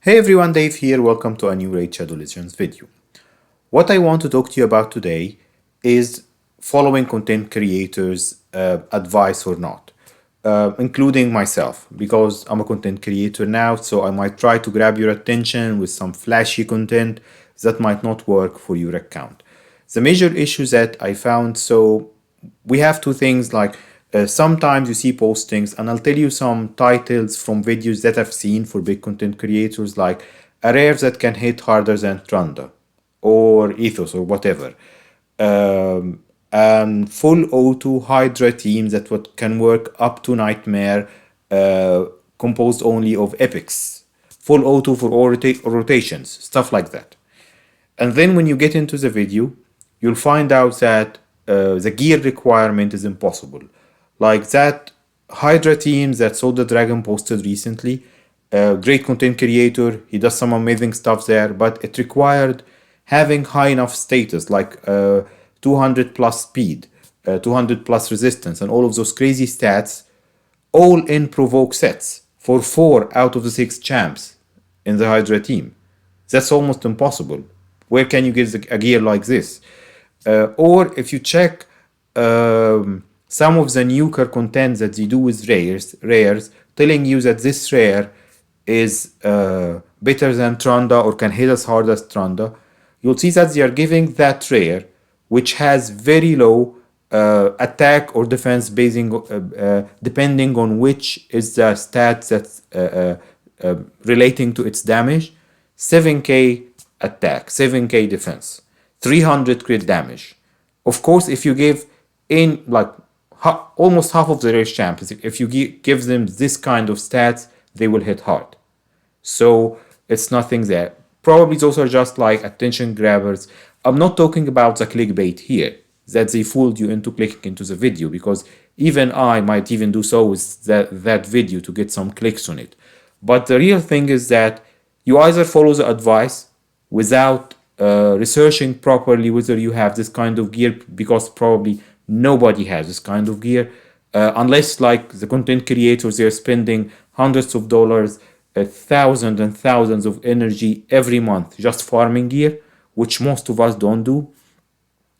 Hey everyone, Dave here. Welcome to a new Raid Shadow Legends video. What I want to talk to you about today is following content creators' advice or not, including myself, because I'm a content creator now, so I might try to grab your attention with some flashy content that might not work for your account. The major issues that I found, so we have two things like sometimes you see postings, and I'll tell you some titles from videos that I've seen for big content creators, like a rare that can hit harder than Trunda or Ethos or whatever. And full O2 Hydra team that can work up to Nightmare, composed only of epics. Full O2 for all rotations, stuff like that. And then when you get into the video, you'll find out that the gear requirement is impossible. Like that Hydra team that Soul the Dragon posted recently, great content creator, he does some amazing stuff there, but it required having high enough status, like 200 plus speed, 200 plus resistance, and all of those crazy stats, all in provoke sets for 4 out of the 6 champs in the Hydra team. That's almost impossible. Where can you get a gear like this? Or if you check some of the nuker content that they do with rares, telling you that this rare is better than Trunda or can hit as hard as Trunda, you'll see that they are giving that rare, which has very low attack or defense depending on which is the stat that's relating to its damage, 7k attack, 7k defense, 300 crit damage. Of course, if you give in like almost half of the race champions, if you give them this kind of stats, they will hit hard. So it's nothing there. Probably those are just like attention grabbers. I'm not talking about the clickbait here, that they fooled you into clicking into the video, because even I might even do so with that video to get some clicks on it. But the real thing is that you either follow the advice without researching properly whether you have this kind of gear, because probably nobody has this kind of gear, unless like the content creators, they're spending hundreds of dollars, thousands and thousands of energy every month just farming gear, which most of us don't do.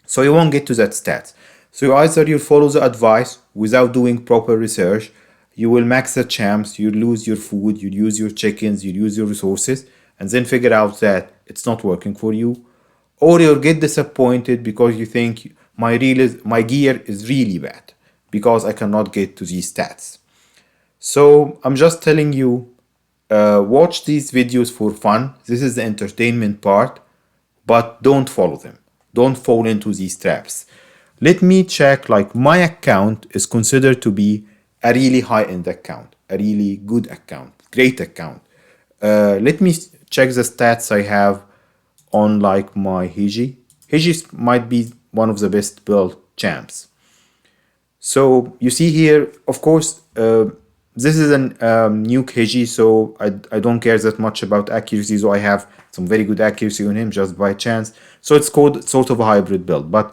So you won't get to that stats. So either you follow the advice without doing proper research, you will max the champs, you lose your food, you use your chickens, you use your resources, and then figure out that it's not working for you. Or you'll get disappointed because you think my gear is really bad because I cannot get to these stats. So I'm just telling you, watch these videos for fun. This is the entertainment part, but don't follow them. Don't fall into these traps. Let me check, like my account is considered to be a really high-end account, a really good account, great account. Let me check the stats I have on like my Hiji. Hiji might be one of the best built champs. So you see here, of course, this is an nuke Hiji, so I don't care that much about accuracy, so I have some very good accuracy on him just by chance. So it's called sort of a hybrid build. But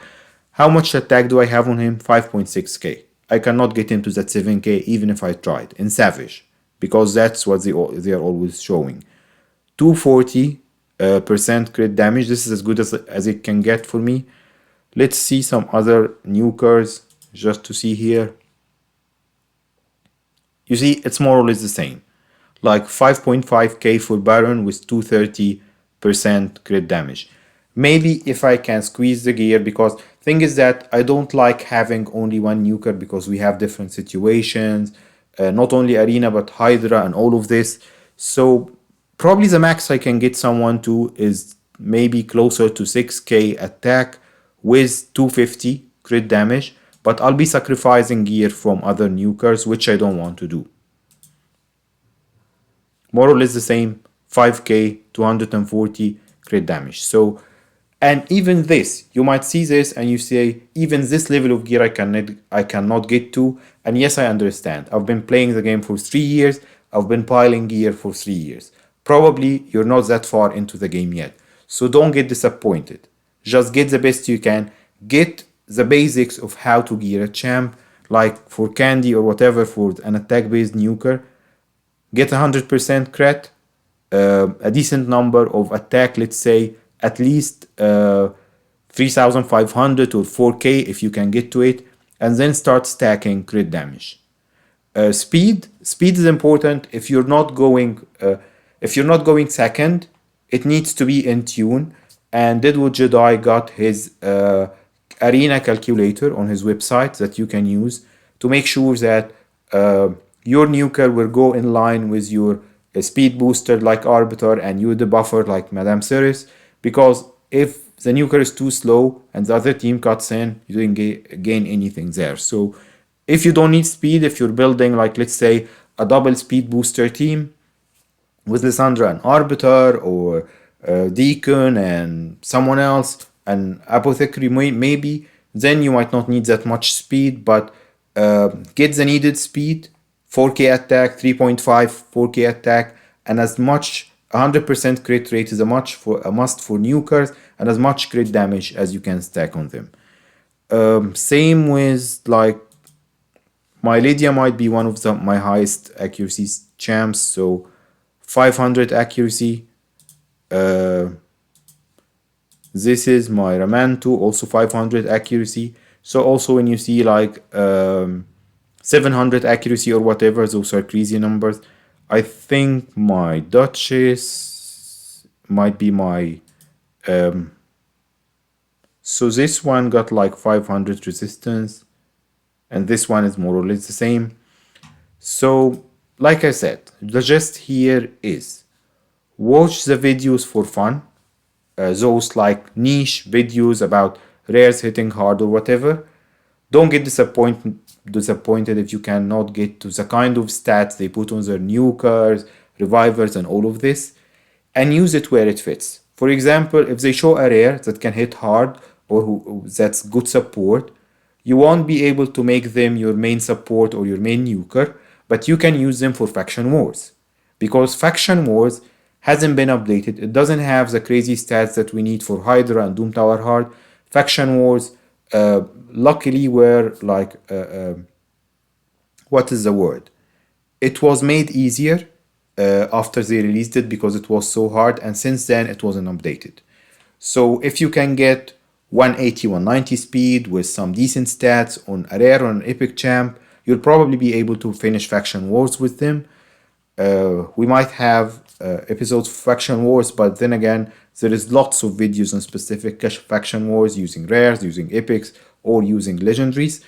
how much attack do I have on him? 5.6k. I cannot get him to that 7k even if I tried in Savage, because that's what they are always showing. 240% crit damage. This is as good as it can get for me. Let's see some other nukers just to see here. You see, it's more or less the same. Like 5.5k for Baron with 230% crit damage. Maybe if I can squeeze the gear, because thing is that I don't like having only one nuker because we have different situations, not only Arena but Hydra and all of this. So probably the max I can get someone to is maybe closer to 6k attack with 250 crit damage, but I'll be sacrificing gear from other nukers, which I don't want to do. More or less the same, 5k, 240 crit damage. So, and even this, you might see this and you say, even this level of gear I cannot get to. And yes, I understand. I've been playing the game for 3 years. I've been piling gear for 3 years. Probably you're not that far into the game yet. So don't get disappointed. Just get the best you can. Get the basics of how to gear a champ, like for Candy or whatever, for an attack-based nuker. Get 100% crit, a decent number of attack, let's say at least 3500 or 4k if you can get to it, and then start stacking crit damage. Speed is important. If you're not going second, it needs to be in tune. And Deadwood Jedi got his arena calculator on his website that you can use to make sure that your nuker will go in line with your speed booster like Arbiter and you the buffer like Madame Cirrus, because if the nuker is too slow and the other team cuts in, you didn't gain anything there. So if you don't need speed, if you're building like, let's say, a double speed booster team with Lissandra and Arbiter, or Deacon and someone else, and Apothecary maybe, then you might not need that much speed, but get the needed speed, 4k attack, 3.5, 4k attack, and as much 100% crit rate is a must for nukers, and as much crit damage as you can stack on them. Same with like my Lydia might be one of my highest accuracy champs, so 500 accuracy. This is my Ramantu, also 500 accuracy. So also when you see like 700 accuracy or whatever, those are crazy numbers. I think my Duchess might be my so this one got like 500 resistance, and this one is more or less the same. So like I said, the gist here is watch the videos for fun, those like niche videos about rares hitting hard or whatever. Don't get disappointed if you cannot get to the kind of stats they put on their nukers, revivers, and all of this, and use it where it fits. For example, if they show a rare that can hit hard or that's good support, you won't be able to make them your main support or your main nuker, but you can use them for Faction Wars. Because Faction Wars hasn't been updated, it doesn't have the crazy stats that we need for Hydra and Doom Tower Hard. Faction Wars luckily were like, what is the word? It was made easier after they released it because it was so hard, and since then it wasn't updated. So if you can get 180, 190 speed with some decent stats on a rare or an epic champ, you'll probably be able to finish Faction Wars with them. We might have episodes of Faction Wars, but then again, there is lots of videos on specific Faction Wars using rares, using epics, or using legendaries.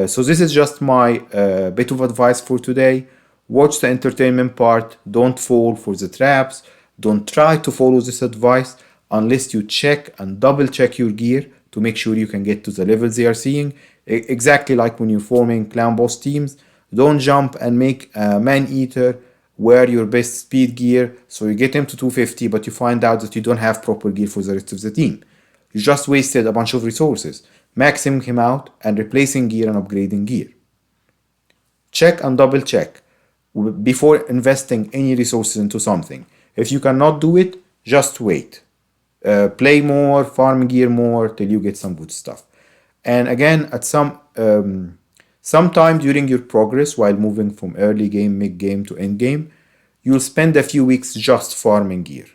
So this is just my bit of advice for today. Watch the entertainment part, don't fall for the traps, don't try to follow this advice unless you check and double check your gear to make sure you can get to the levels they are seeing. Exactly like when you're forming clan boss teams, don't jump and make a man-eater wear your best speed gear so you get him to 250, but you find out that you don't have proper gear for the rest of the team. You just wasted a bunch of resources, maxing him out and replacing gear and upgrading gear. Check and double check before investing any resources into something. If you cannot do it, just wait. Play more, farm gear more till you get some good stuff. And again, at sometime during your progress while moving from early game, mid game to end game, you'll spend a few weeks just farming gear.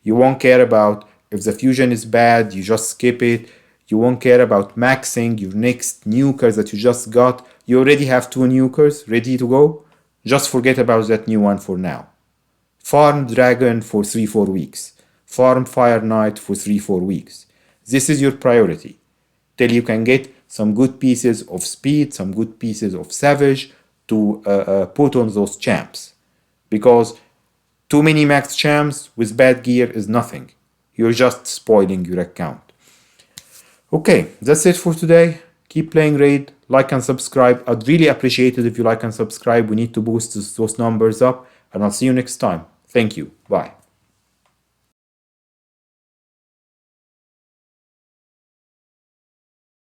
You won't care about if the fusion is bad, you just skip it. You won't care about maxing your next nukers that you just got. You already have 2 nukers ready to go. Just forget about that new one for now. Farm Dragon for 3-4 weeks. Farm Fire Knight for 3-4 weeks. This is your priority. Till you can get some good pieces of speed, some good pieces of Savage to put on those champs. Because too many max champs with bad gear is nothing. You're just spoiling your account. Okay, that's it for today. Keep playing Raid, like and subscribe. I'd really appreciate it if you like and subscribe. We need to boost those numbers up, and I'll see you next time. Thank you. Bye.